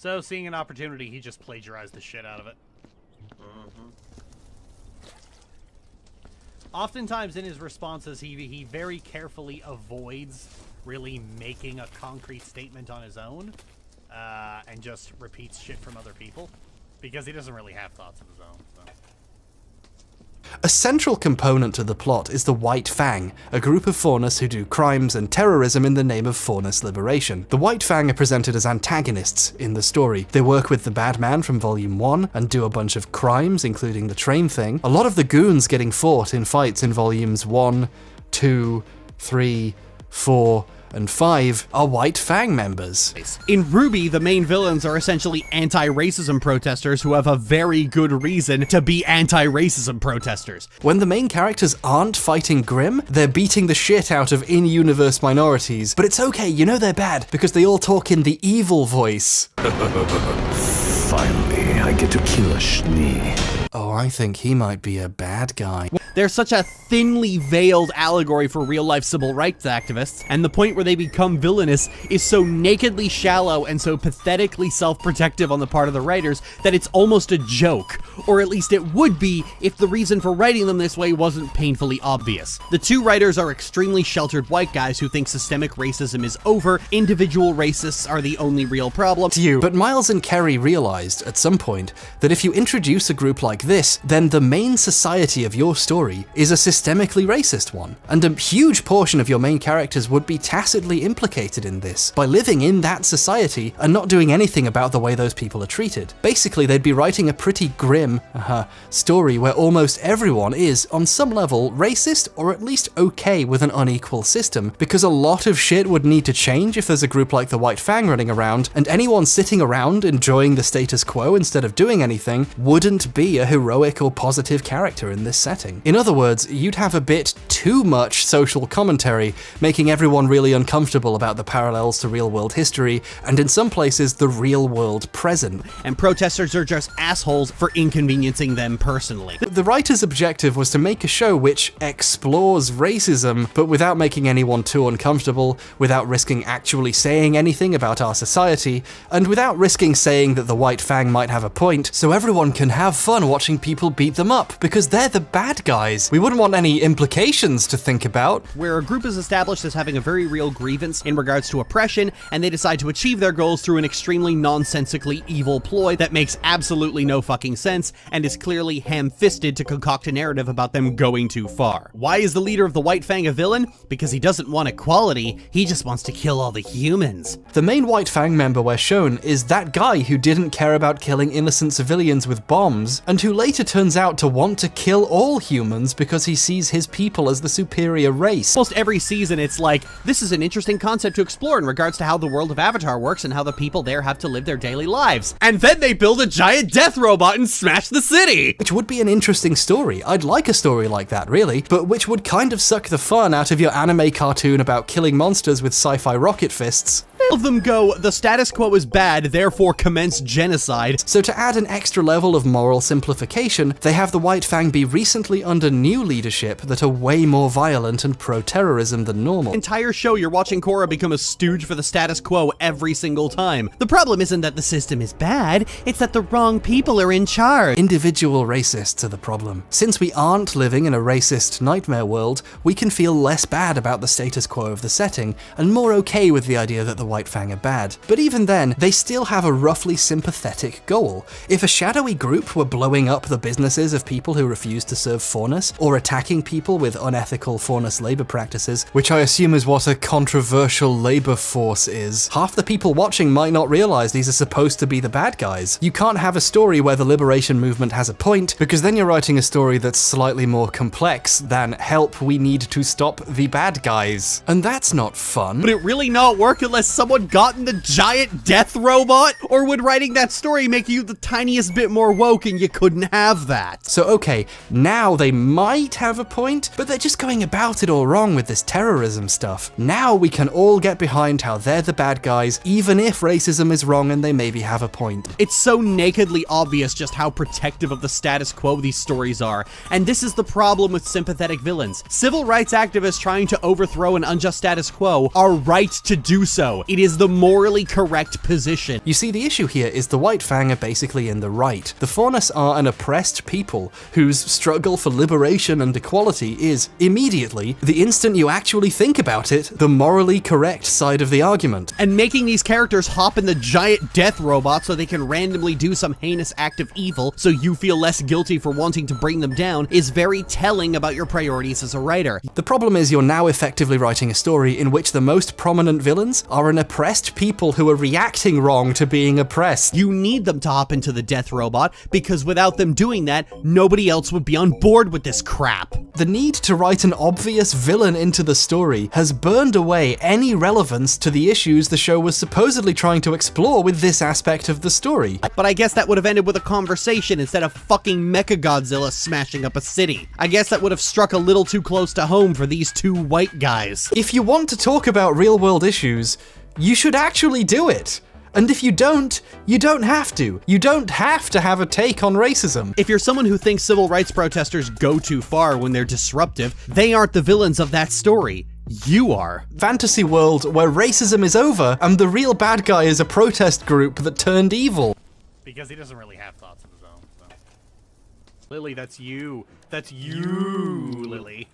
So, seeing an opportunity, he just plagiarized the shit out of it. Oftentimes in his responses, he very carefully avoids really making a concrete statement on his own, and just repeats shit from other people, because he doesn't really have thoughts of his own. So. A central component to the plot is the White Fang, a group of faunists who do crimes and terrorism in the name of faunist liberation. The White Fang are presented as antagonists in the story. They work with the bad man from Volume 1 and do a bunch of crimes, including the train thing. A lot of the goons getting fought in fights in Volumes 1, 2, 3, 4, and 5 are White Fang members. In RWBY, the main villains are essentially anti-racism protesters who have a very good reason to be anti-racism protesters. When the main characters aren't fighting Grimm, they're beating the shit out of in-universe minorities. But it's okay, you know they're bad, because they all talk in the evil voice. Finally, I get to kill a Schnee. Oh, I think he might be a bad guy. They're such a thinly veiled allegory for real-life civil rights activists, and the point where they become villainous is so nakedly shallow and so pathetically self-protective on the part of the writers that it's almost a joke. Or at least it would be if the reason for writing them this way wasn't painfully obvious. The two writers are extremely sheltered white guys who think systemic racism is over, individual racists are the only real problem. But Miles and Kerry realized at some point that if you introduce a group like this, then the main society of your story is a systemically racist one, and a huge portion of your main characters would be tacitly implicated in this by living in that society and not doing anything about the way those people are treated. Basically, they'd be writing a pretty grim story where almost everyone is, on some level, racist or at least okay with an unequal system, because a lot of shit would need to change if there's a group like the White Fang running around, and anyone sitting around enjoying the status quo instead of doing anything wouldn't be a heroic or positive character in this setting. In other words, you'd have a bit too much social commentary, making everyone really uncomfortable about the parallels to real-world history, and in some places, the real-world present. And protesters are just assholes for inconveniencing them personally. The writer's objective was to make a show which explores racism, but without making anyone too uncomfortable, without risking actually saying anything about our society, and without risking saying that the White Fang might have a point, so everyone can have fun watching people beat them up, because they're the bad guys. We wouldn't want any implications to think about. Where a group is established as having a very real grievance in regards to oppression, and they decide to achieve their goals through an extremely nonsensically evil ploy that makes absolutely no fucking sense, and is clearly ham-fisted to concoct a narrative about them going too far. Why is the leader of the White Fang a villain? Because he doesn't want equality, he just wants to kill all the humans. The main White Fang member we're shown is that guy who didn't care about killing innocent civilians with bombs, and who later turns out to want to kill all humans because he sees his people as the superior race. Almost every season it's like, this is an interesting concept to explore in regards to how the world of Avatar works and how the people there have to live their daily lives. And then they build a giant death robot and smash the city! Which would be an interesting story. I'd like a story like that, really, but which would kind of suck the fun out of your anime cartoon about killing monsters with sci-fi rocket fists. All of them go, the status quo is bad, therefore commence genocide. So to add an extra level of moral simplification, they have the White Fang be recently under new leadership that are way more violent and pro-terrorism than normal. Entire show you're watching Korra become a stooge for the status quo every single time. The problem isn't that the system is bad, it's that the wrong people are in charge. Individual racists are the problem. Since we aren't living in a racist nightmare world, we can feel less bad about the status quo of the setting, and more okay with the idea that the White Fang are bad. But even then, they still have a roughly sympathetic goal. If a shadowy group were blowing up the businesses of people who refuse to serve faunus, or attacking people with unethical faunus labor practices, which I assume is what a controversial labor force is, half the people watching might not realize these are supposed to be the bad guys. You can't have a story where the liberation movement has a point, because then you're writing a story that's slightly more complex than, help, we need to stop the bad guys. And that's not fun. Would it really not work unless someone got in the giant death robot? Or would writing that story make you the tiniest bit more woke and you couldn't have that. So okay, now they might have a point, but they're just going about it all wrong with this terrorism stuff. Now we can all get behind how they're the bad guys, even if racism is wrong and they maybe have a point. It's so nakedly obvious just how protective of the status quo these stories are, and this is the problem with sympathetic villains. Civil rights activists trying to overthrow an unjust status quo are right to do so. It is the morally correct position. You see, the issue here is the White Fang are basically in the right. The Faunus are an oppressed people whose struggle for liberation and equality is, immediately, the instant you actually think about it, the morally correct side of the argument. And making these characters hop in the giant death robot so they can randomly do some heinous act of evil so you feel less guilty for wanting to bring them down is very telling about your priorities as a writer. The problem is you're now effectively writing a story in which the most prominent villains are an oppressed people who are reacting wrong to being oppressed. You need them to hop into the death robot, because without them doing that, nobody else would be on board with this crap. The need to write an obvious villain into the story has burned away any relevance to the issues the show was supposedly trying to explore with this aspect of the story. But I guess that would have ended with a conversation instead of fucking Mechagodzilla smashing up a city. I guess that would have struck a little too close to home for these two white guys. If you want to talk about real-world issues, you should actually do it. And if you don't have to. You don't have to have a take on racism. If you're someone who thinks civil rights protesters go too far when they're disruptive, they aren't the villains of that story. You are. Fantasy world where racism is over and the real bad guy is a protest group that turned evil. Because he doesn't really have thoughts of his own. So. Lily, that's you. That's you, Lily.